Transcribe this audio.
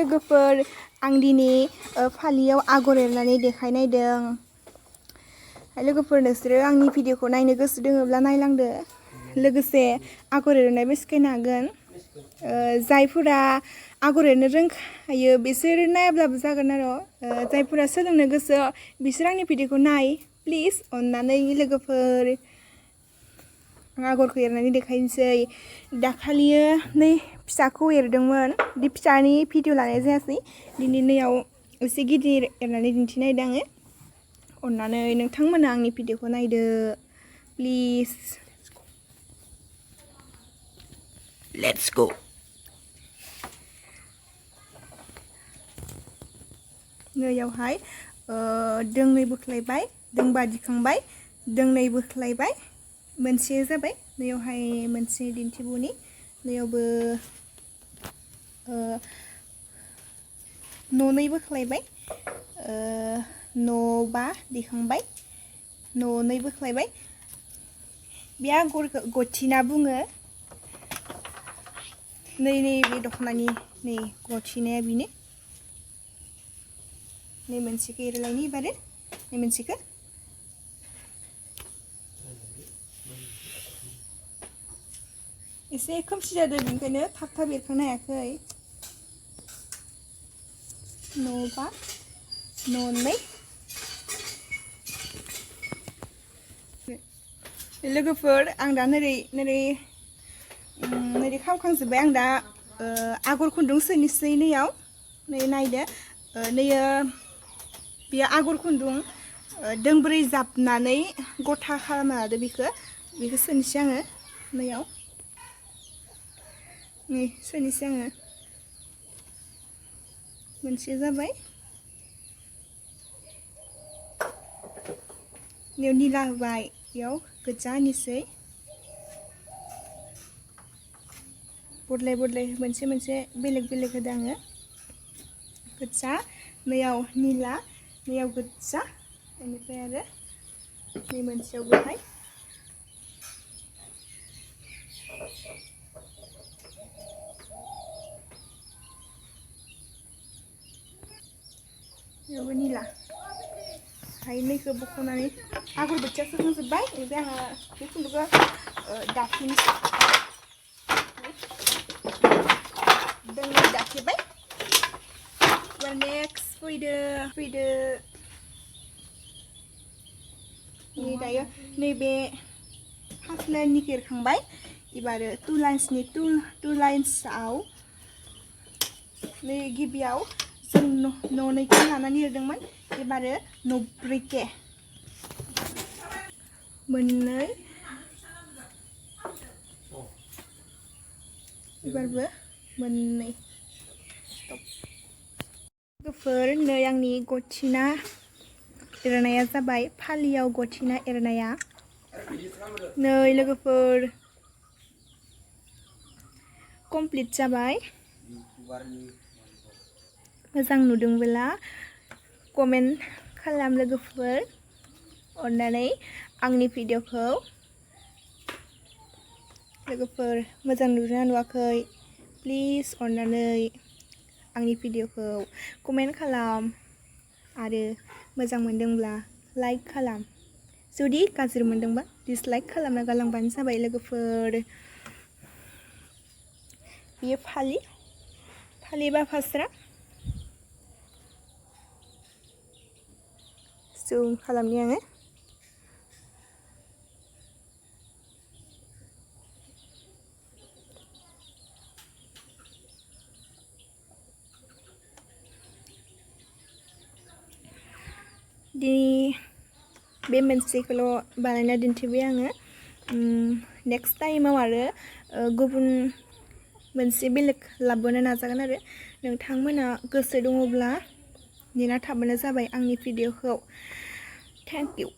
लोगोफोर आं दिनै फालियाव आगर एरनानै देखायनायदों लोगोफोर नोंसोरो आंनि भिडिअखौ नायनो गोसो दङोब्ला नायलांदो लोगोसे आगर एरनायबो सिखायनो हागोन जायफोरा आगर एरनो रोंखायो बिसोर नायाब्लाबो जागोन आरो जायफोरा सोलोंनो गोसो बिसोर आंनि भिडिअखौ नाय प्लिज अननानै लोगोफोर आगरखौ एरनानै देखायनोसै दाखालियो नै फिसाखौ एरदोंमोन बे फिसानि भिडिअ लानाय जायासै दिनै नैयाव एसे गिदिर एरनानै दिन्थिनायदों आङो अननानै नोंथांमोना आंनि भिडिअखौ नायदो प्लिज लेट्स गो नैयावहाय दोंनै बोख्लायबाय दोंबा दिखांबाय दोंनै बोख्लायबाय मोनसे जाबाय नैयावहाय मोनसे दिन्थिबावनि नैयावबो ननै बोख्लायबाय न'बा दिखांबाय ननै बोख्लायबाय बे आगरखौ गथिना बुङो नै बे दख'नानि नै गथिनाया बेनो नै मोनसेखौ एरलायनि एबारो नै मोनसेखौ एसे खोमसि जादों बेनिखायनो थाब थाब एरखांनो हायाखै न'बा ननै लोगोफोर आं दा नोरै खामखांजोब्बाय आं दा आगर खुन्दुं सोनोसै नैयाव नै नायदो नैयो बेयो आगर खुन्दुं दोंब्रै जाबनानै गथा खालामना लादो बेखौ सोनोसै आङो नैयाव नै सोनोसै आङो मोनसे जाबाय नैयाव निला होबाय बेयाव गोजा होनोसै बदलाय मोनसे बेलेग होदो आङो गोजा नैयाव निला नैयाव गोजा बेनिफ्राय आरो नै मोनसेयावबोहाय बेयावबो निला ओमफ्राय नैखौ बख'नानै आगर बोथिया सोखांजोब्बाय ओमफ्राय आङो बे खुन्दुंखौ दाफिनसै दोंनै दाफिबाय एबार नेक्स्ट फैदो नै दायो नैबे हाफ लाइननिखौ एरखांबाय एबारो टु लाइन्सआव नै गिबियाव जों न'नैखौ लानानै एरदोंमोन एबारो नब्रैके मोननै एबारबो मोननै लोगोफोर नै आंनि गथिना एरनाया जाबाय फालियाव गथिना एरनाया नै लोगोफोर कमप्लिट जाबाय मोजां नुदोंब्ला कमेन्ट खालाम लोगोफोर अननानै आंनि भिडिअखौ लोगोफोर मोजां नुदोंना नुवाखै प्लिज अननानै आंनि भिडिअखौ कमेन्ट खालाम आरो मोजां मोनदोंब्ला लाइक खालाम जुदि गाज्रि मोनदोंबा डिसलाइक खालामना गालांबानो जाबाय लोगोफोर बेयो फालि बा फास्रा जुम खालामनि आङो दिनै बे मोनसेखौल' बानायना दिन्थिबाय आङो नेक्स्ट टाइमाव आरो गुबुन मोनसे बेलेग लाबोनो नाजागोन आरो नोंथांमोना गोसो दङब्ला नेना थाबानो जाबाय आंनि भिडिअखौ थेंक इउ